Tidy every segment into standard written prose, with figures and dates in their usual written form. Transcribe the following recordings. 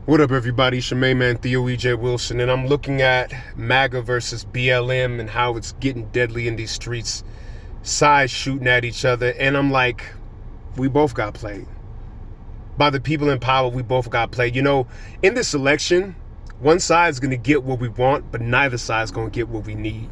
What up, everybody? Shemaine Man Theo E.J. Wilson, and I'm looking at MAGA versus BLM and how it's getting deadly in these streets, sides shooting at each other, and I'm like, we both got played. By the people in power, we both got played. You know, in this election, one side's going to get what we want, but neither side's going to get what we need.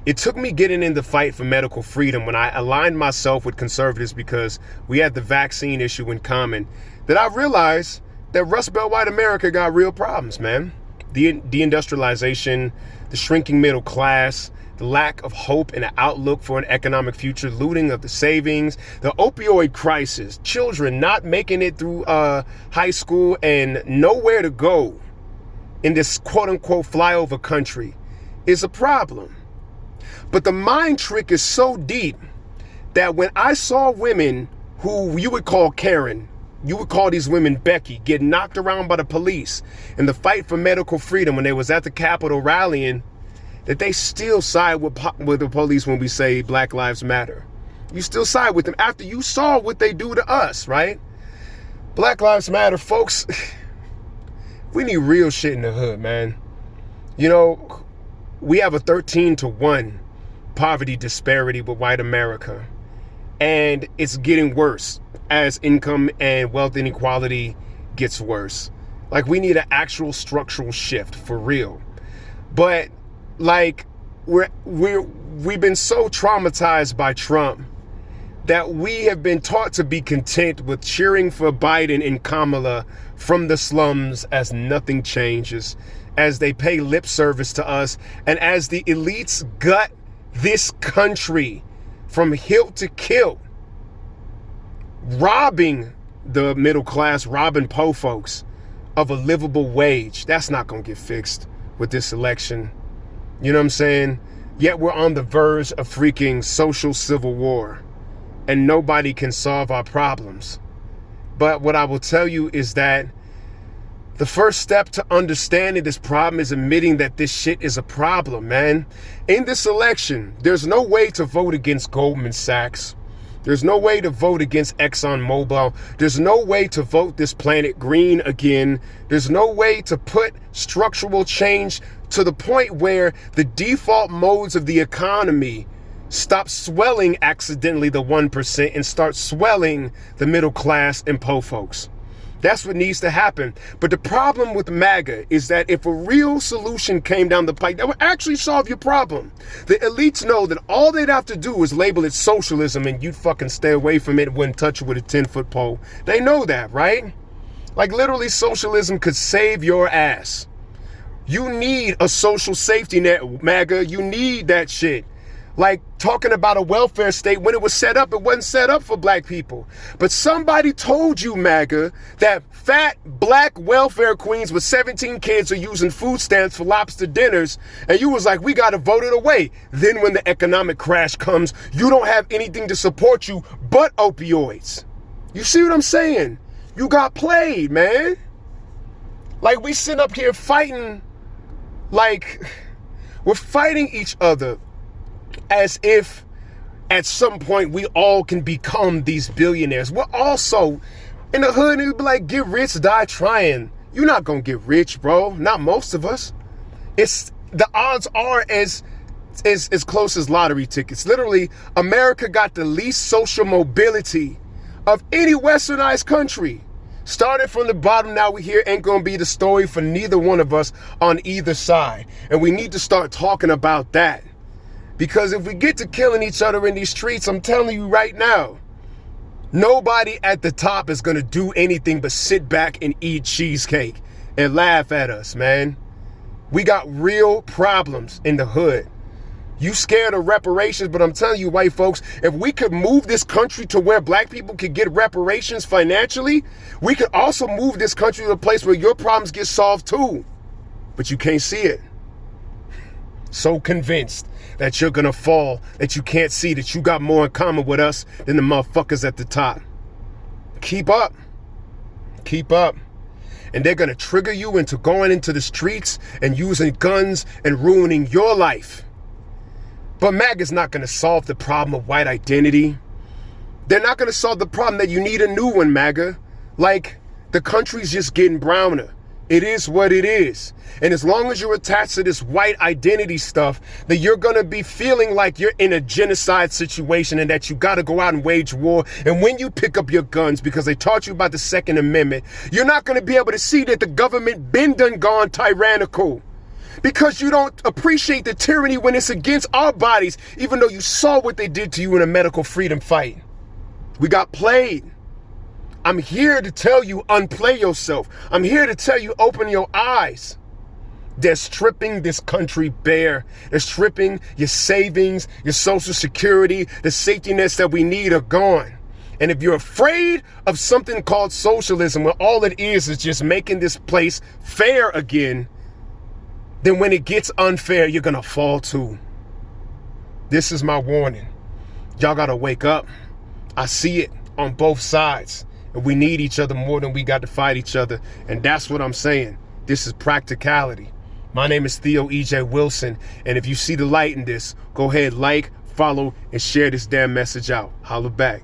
It took me getting in the fight for medical freedom when I aligned myself with conservatives because we had the vaccine issue in common, that I realized that Rust Belt white America got real problems, man. The deindustrialization, the shrinking middle class, the lack of hope and an outlook for an economic future, looting of the savings, the opioid crisis, children not making it through high school and nowhere to go in this quote-unquote flyover country is a problem. But the mind trick is so deep that when I saw women who you would call Karen, you would call these women Becky, get knocked around by the police in the fight for medical freedom when they was at the Capitol rallying, that they still side with the police when we say Black Lives Matter. You still side with them after you saw what they do to us, right? Black Lives Matter, folks. We need real shit in the hood, man. You know, we have a 13-to-1 poverty disparity with white America, and it's getting worse as income and wealth inequality gets worse. Like, we need an actual structural shift for real. But like, we've been so traumatized by Trump that we have been taught to be content with cheering for Biden and Kamala from the slums as nothing changes, as they pay lip service to us, and as the elites gut this country from hilt to kilt, robbing the middle class, robbing po folks of a livable wage. That's not going to get fixed with this election. You know what I'm saying? Yet we're on the verge of freaking social civil war, and nobody can solve our problems. But what I will tell you is that the first step to understanding this problem is admitting that this shit is a problem, man. In this election, there's no way to vote against Goldman Sachs. There's no way to vote against ExxonMobil. There's no way to vote this planet green again. There's no way to put structural change to the point where the default modes of the economy stop swelling accidentally the 1% and start swelling the middle class and po folks. That's what needs to happen. But the problem with MAGA is that if a real solution came down the pike that would actually solve your problem, the elites know that all they'd have to do is label it socialism and you'd fucking stay away from it and wouldn't touch it with a 10-foot pole. They know that, right? Like, literally, socialism could save your ass. You need a social safety net, MAGA. You need that shit. Like, talking about a welfare state, when it was set up, it wasn't set up for black people. But somebody told you, MAGA, that fat black welfare queens with 17 kids are using food stamps for lobster dinners, and you was like, we gotta vote it away. Then when the economic crash comes, you don't have anything to support you but opioids. You see what I'm saying? You got played, man. Like, we sit up here fighting, like, we're fighting each other as if at some point we all can become these billionaires. We're also in the hood, and it'd be like, get rich, die trying. You're not gonna get rich, bro. Not most of us. It's the odds are as close as lottery tickets. Literally, America got the least social mobility of any westernized country. Started from the bottom, now we here ain't gonna be the story for neither one of us on either side. And we need to start talking about that. Because if we get to killing each other in these streets, I'm telling you right now, nobody at the top is going to do anything but sit back and eat cheesecake and laugh at us, man. We got real problems in the hood. You scared of reparations, but I'm telling you, white folks, if we could move this country to where black people could get reparations financially, we could also move this country to a place where your problems get solved too. But you can't see it. So convinced that you're gonna fall, that you can't see that you got more in common with us than the motherfuckers at the top. Keep up. Keep up. And they're gonna trigger you into going into the streets and using guns and ruining your life. But MAGA's not gonna solve the problem of white identity. They're not gonna solve the problem that you need a new one, MAGA. Like, the country's just getting browner. It is what it is. And as long as you're attached to this white identity stuff, that you're going to be feeling like you're in a genocide situation and that you got to go out and wage war. And when you pick up your guns, because they taught you about the Second Amendment, you're not going to be able to see that the government been done gone tyrannical. Because you don't appreciate the tyranny when it's against our bodies, even though you saw what they did to you in a medical freedom fight. We got played. I'm here to tell you, unplay yourself. I'm here to tell you, open your eyes. They're stripping this country bare. They're stripping your savings, your social security, the safety nets that we need are gone. And if you're afraid of something called socialism, where all it is just making this place fair again, then when it gets unfair, you're gonna fall too. This is my warning. Y'all gotta wake up. I see it on both sides. And we need each other more than we got to fight each other. And that's what I'm saying. This is practicality. My name is Theo E.J. Wilson. And if you see the light in this, go ahead, like, follow, and share this damn message out. Holla back.